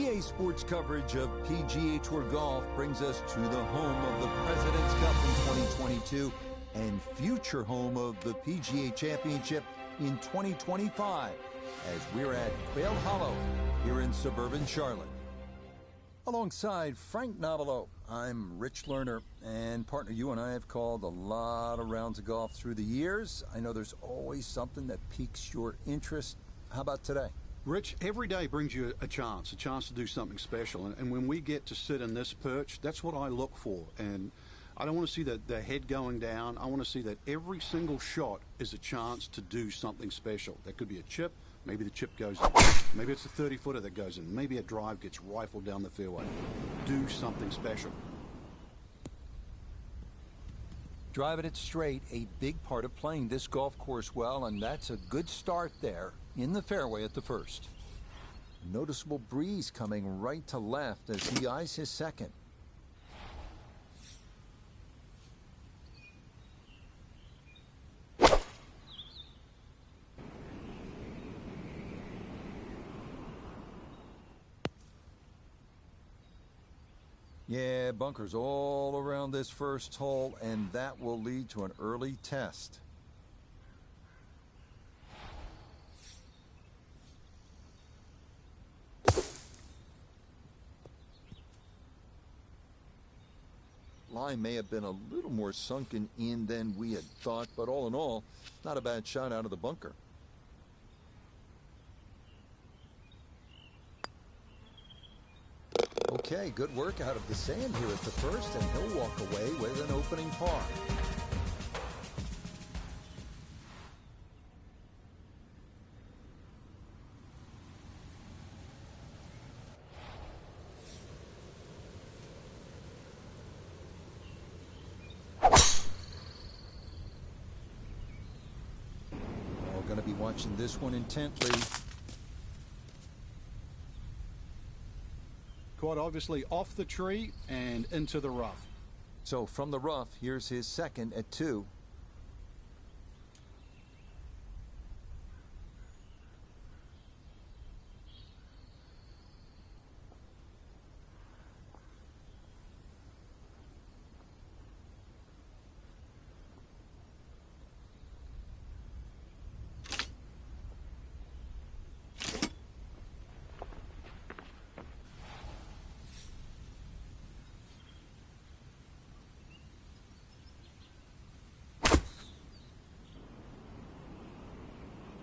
EA Sports coverage of PGA Tour Golf brings us to the home of the President's Cup in 2022 and future home of the PGA Championship in 2025 as we're at Quail Hollow here in suburban Charlotte. Alongside Frank Novelo, I'm Rich Lerner, and partner, you and I have called a lot of rounds of golf through the years. I know there's always something that piques your interest. How about today? Rich, every day brings you a chance to do something special. And when we get to sit in this perch, that's what I look for. And I don't want to see the head going down. I want to see that every single shot is a chance to do something special. That could be a chip. Maybe the chip goes in. Maybe it's a 30-footer that goes in. Maybe a drive gets rifled down the fairway. Do something special. Driving it straight, a big part of playing this golf course well, and that's a good start there in the fairway at the first. Noticeable breeze coming right to left as he eyes his second. Yeah, bunkers all around this first hole, and that will lead to an early test. Line may have been a little more sunken in than we had thought, but all in all, not a bad shot out of the bunker. Okay, good work out of the sand here at the first, and he'll walk away with an opening par. We're going to be watching this one intently. Quite obviously off the tree and into the rough. So from the rough, here's his second at 2.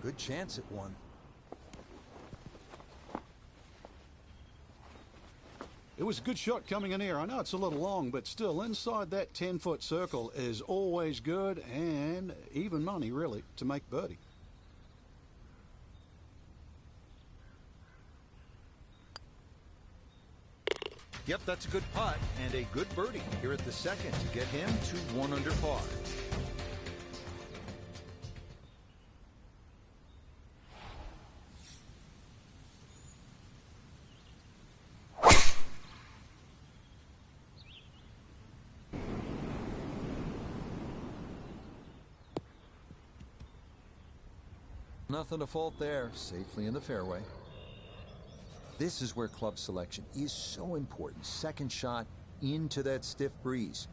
Good chance at one. It was a good shot coming in here. I know it's a little long, but still inside that 10-foot circle is always good and even money, really, to make birdie. Yep, that's a good putt and a good birdie here at the second to get him to 1 under par. Nothing to fault there, safely in the fairway. This is where club selection is so important. Second shot into that stiff breeze.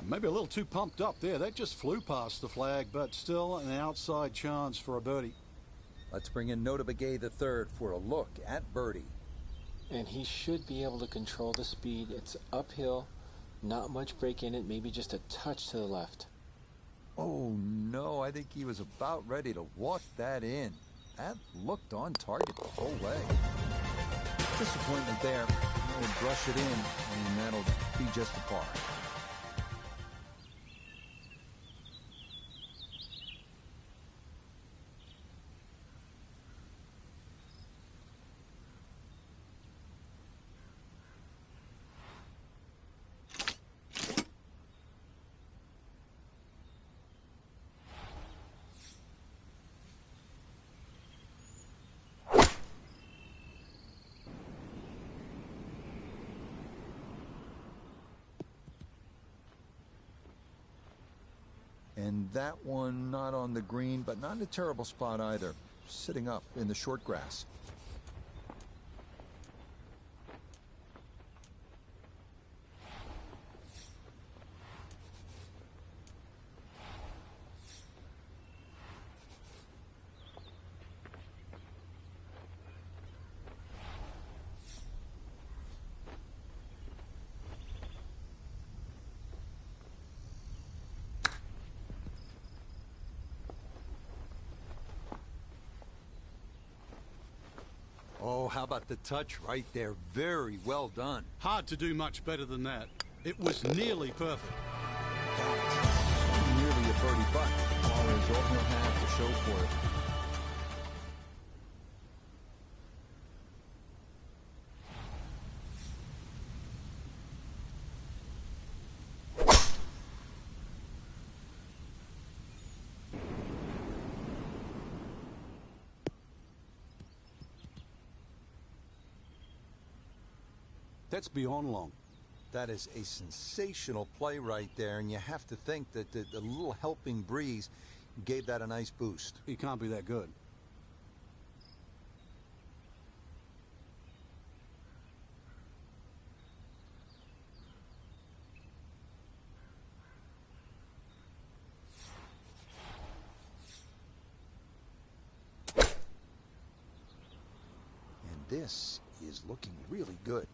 Maybe a little too pumped up there. That just flew past the flag, but still an outside chance for a birdie. Let's bring in Nota Begay III for a look at birdie. And he should be able to control the speed. It's uphill, not much break in it, maybe just a touch to the left. Oh no, I think he was about ready to walk that in. That looked on target the whole way. Disappointment there. He'll brush it in, and that'll be just a par. And that one not on the green, but not in a terrible spot either. Sitting up in the short grass. Oh, how about the touch right there? Very well done. Hard to do much better than that. It was nearly perfect. That's nearly a birdie putt. Ball is all he'll have to show for it. That's beyond long. That is a sensational play right there, and you have to think that the little helping breeze gave that a nice boost. He can't be that good. And this is looking really good.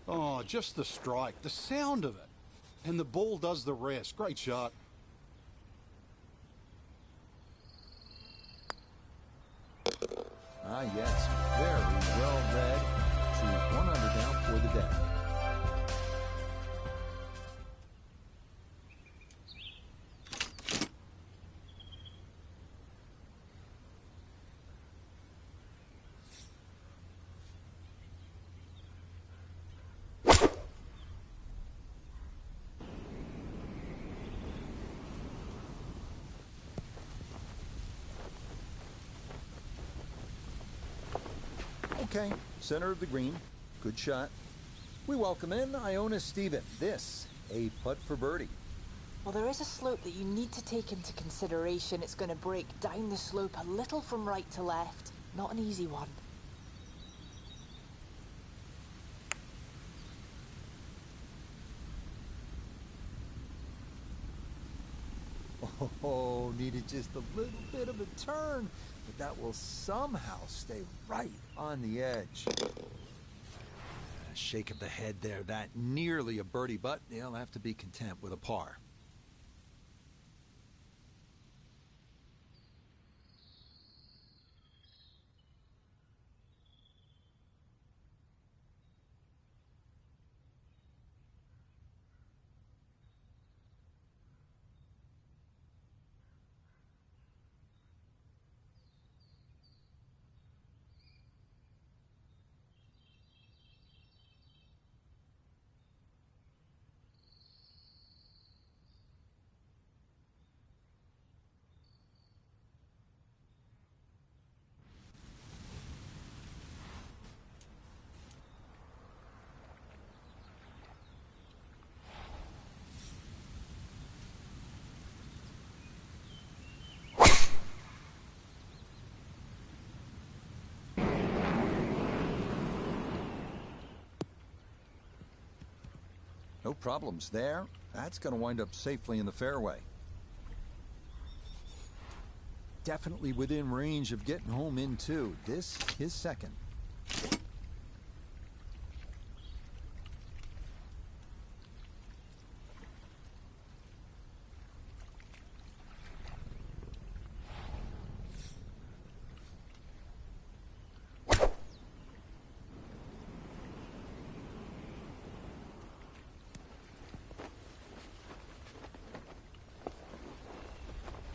Oh, just the strike, the sound of it. And the ball does the rest. Great shot. Ah, yes, very well read. To 1 under down for the day. Okay, center of the green. Good shot. We welcome in Iona Steven. This, a putt for birdie. Well, there is a slope that you need to take into consideration. It's going to break down the slope a little from right to left. Not an easy one. Oh, needed just a little bit of a turn, but that will somehow stay right on the edge. Shake of the head there. That nearly a birdie, but they'll have to be content with a par. No problems there. That's going to wind up safely in the fairway. Definitely within range of getting home in two. This, his second.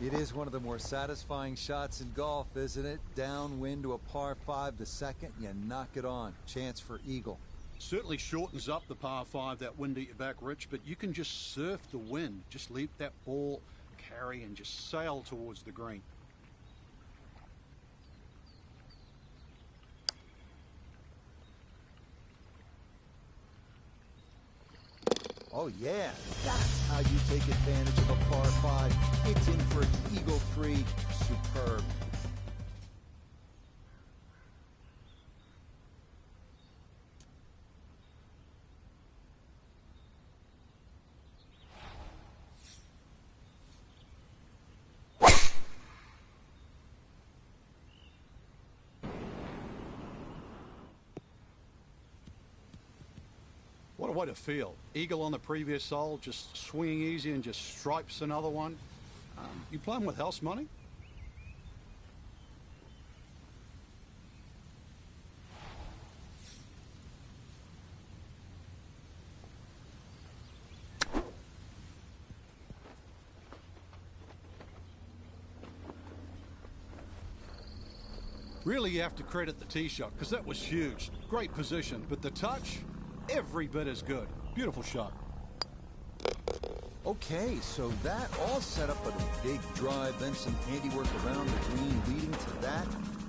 It is one of the more satisfying shots in golf, isn't it? Downwind to a par 5 the second, you knock it on. Chance for eagle. Certainly shortens up the par 5, that wind at your back, Rich, but you can just surf the wind. Just leave that ball carry and just sail towards the green. Oh, yeah, that's how you take advantage of a par 5. It's in for Eagle 3. Superb. What a way to feel. Eagle on the previous hole, just swinging easy and just stripes another one. You playing with house money? Really, you have to credit the tee shot because that was huge. Great position, but the touch, every bit as good. Beautiful shot. Okay, so that all set up with a big drive, then some handiwork around the green leading to that.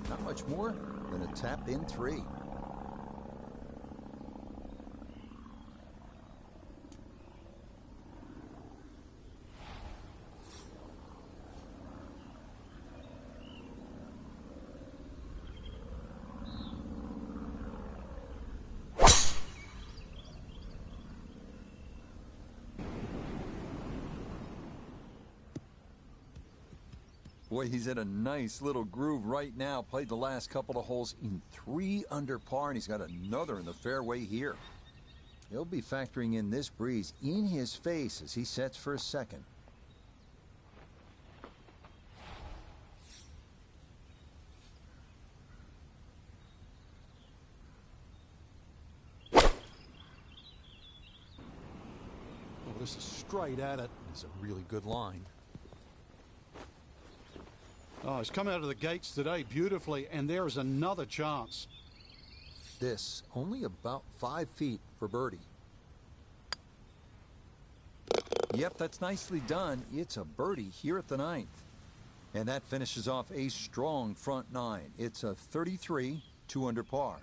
Not much more than a tap-in 3. Boy, he's in a nice little groove right now. Played the last couple of holes in 3 under par, and he's got another in the fairway here. He'll be factoring in this breeze in his face as he sets for a second. Oh, this is straight at it. It's a really good line. Oh, he's come out of the gates today beautifully, and there is another chance. This only about 5 feet for birdie. Yep, that's nicely done. It's a birdie here at the 9th. And that finishes off a strong front 9. It's a 33, 2 under par.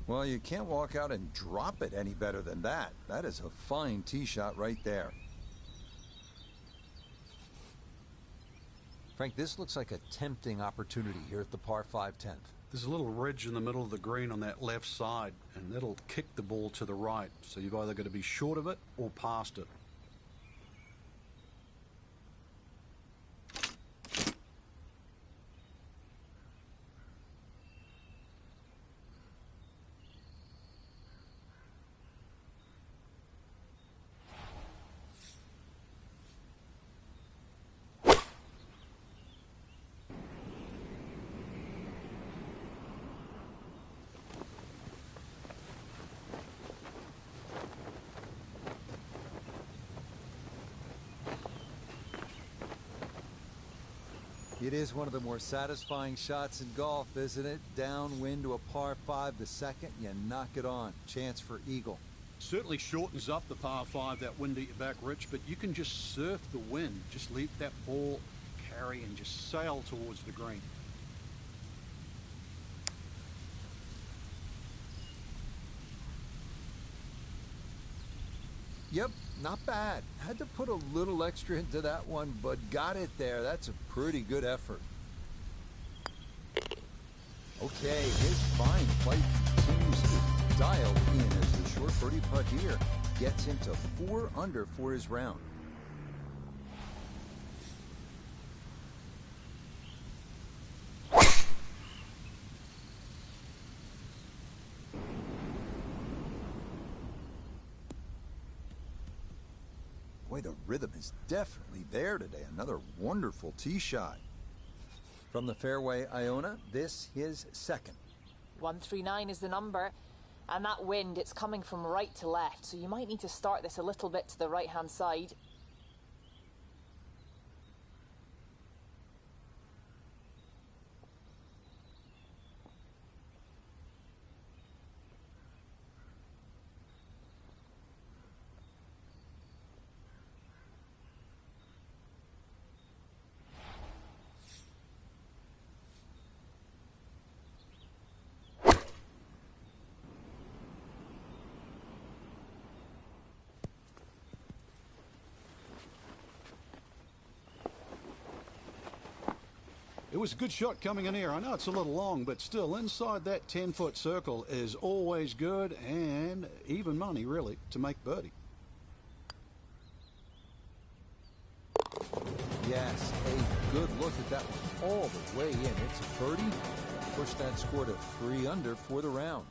Well, you can't walk out and drop it any better than that. That is a fine tee shot right there. Frank, this looks like a tempting opportunity here at the par 5 10th. There's a little ridge in the middle of the green on that left side, and that'll kick the ball to the right. So you've either got to be short of it or past it. It is one of the more satisfying shots in golf, isn't it? Downwind to a par 5, the second, you knock it on. Chance for eagle. Certainly shortens up the par 5, that wind at your back, Rich, but you can just surf the wind. Just let that ball carry and just sail towards the green. Yep, not bad. Had to put a little extra into that one, but got it there. That's a pretty good effort. Okay, his fine play continues to dial in as the short birdie putt here gets him to 4 under for his round. Boy, the rhythm is definitely there today. Another wonderful tee shot. From the fairway, Iona, this is second. 139 is the number. And that wind, it's coming from right to left, so you might need to start this a little bit to the right-hand side. It was a good shot coming in here. I know it's a little long, but still inside that 10-foot circle is always good and even money, really, to make birdie. Yes, a good look at that one all the way in. It's a birdie. Push that score to 3 under for the round.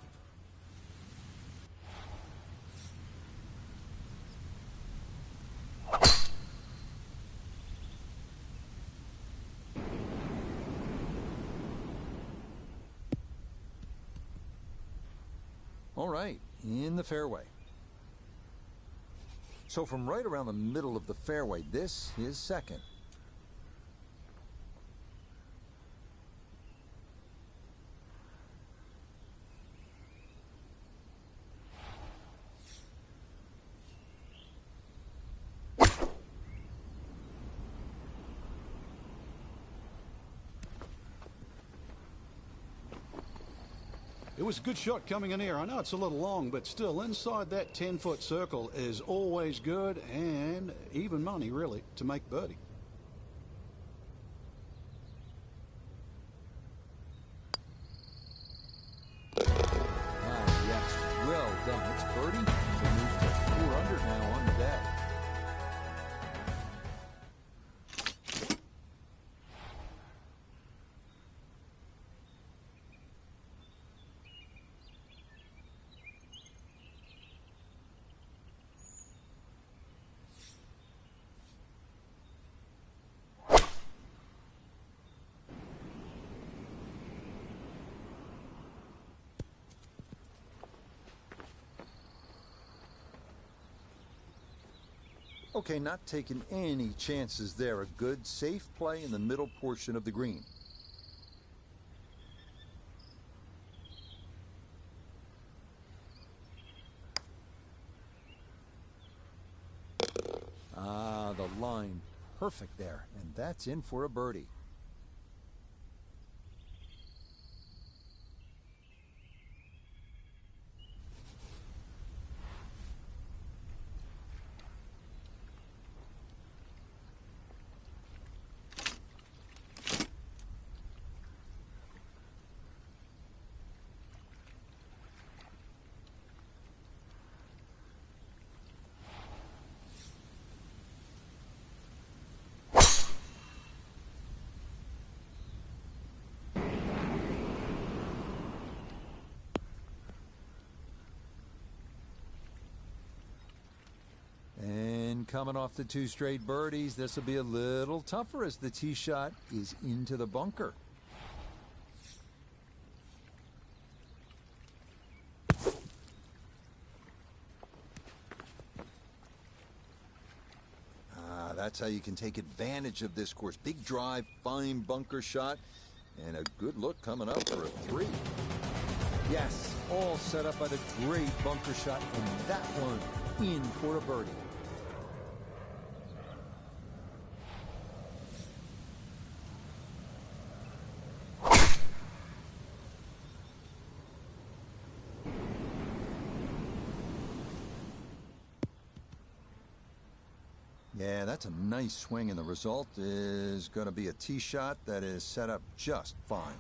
All right, in the fairway. So from right around the middle of the fairway, this is second. It was a good shot coming in here. I know it's a little long, but still inside that 10-foot circle is always good and even money, really, to make birdie. Ah, yes, well done. It's birdie. It moves to 4 under now on the day. Okay, not taking any chances there. A good, safe play in the middle portion of the green. Ah, the line. Perfect there. And that's in for a birdie. And coming off the 2 straight birdies, this will be a little tougher as the tee shot is into the bunker. That's how you can take advantage of this course. Big drive, fine bunker shot, and a good look coming up for a 3. Yes, all set up by the great bunker shot, and that one in for a birdie. Yeah, that's a nice swing, and the result is going to be a tee shot that is set up just fine.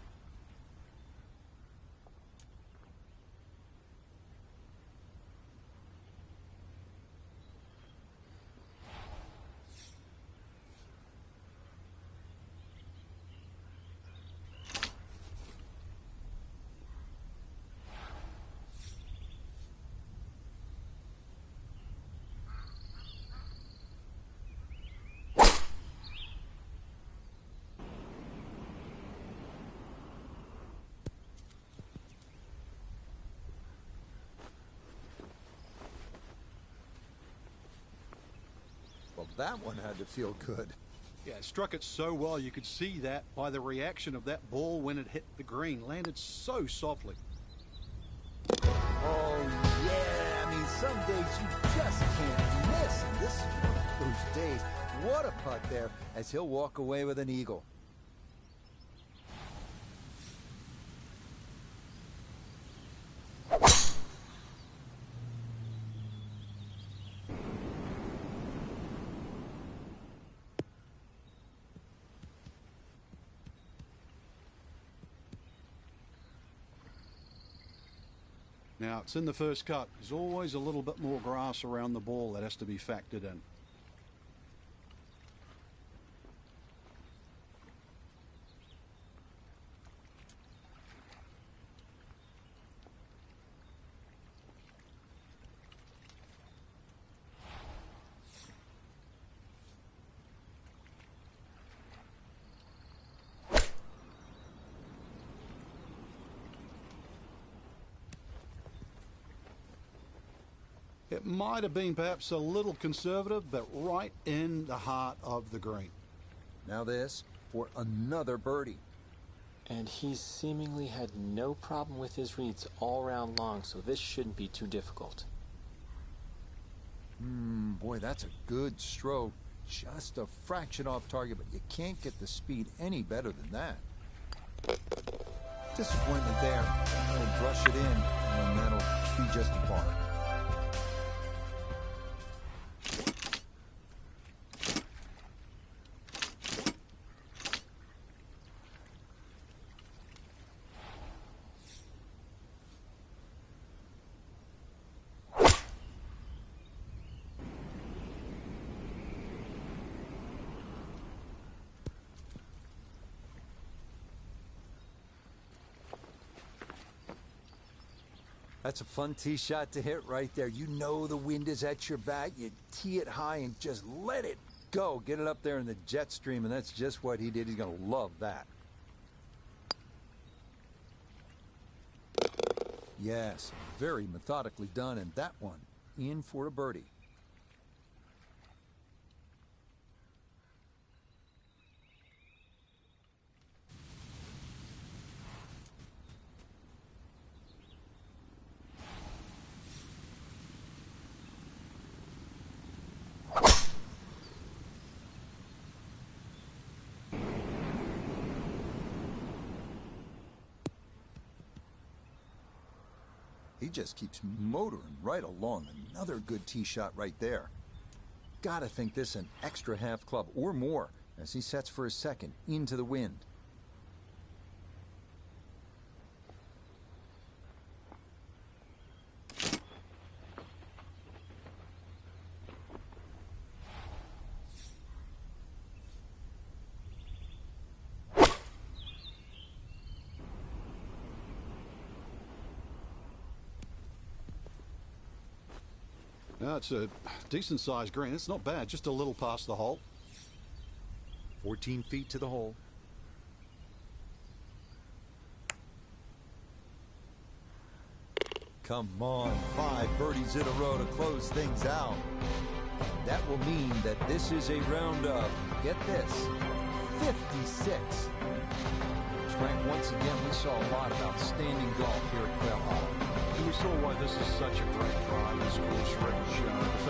that one had to feel good. Yeah, it struck it so well. You could see that by the reaction of that ball when it hit the green. Landed so softly. Oh, yeah. I mean, some days you just can't miss. And this is one of those days. What a putt there as he'll walk away with an eagle. Now, it's in the first cut. There's always a little bit more grass around the ball that has to be factored in. It might have been perhaps a little conservative, but right in the heart of the green. Now this for another birdie. And he's seemingly had no problem with his reads all round long, so this shouldn't be too difficult. Boy, that's a good stroke. Just a fraction off target, but you can't get the speed any better than that. Disappointment there. He'll brush it in, and that'll be just a par. That's a fun tee shot to hit right there. You know the wind is at your back. You tee it high and just let it go. Get it up there in the jet stream, and that's just what he did. He's going to love that. Yes, very methodically done, and that one in for a birdie. He just keeps motoring right along. Another good tee shot right there. Gotta think this an extra half club or more as he sets for his second into the wind. Now, it's a decent-sized green. It's not bad, just a little past the hole. 14 feet to the hole. Come on, 5 birdies in a row to close things out. That will mean that this is a round of, get this, 56. Frank, once again, we saw a lot of outstanding golf here at Quail Hollow. And we saw why this is such a great drive. This course, Rich.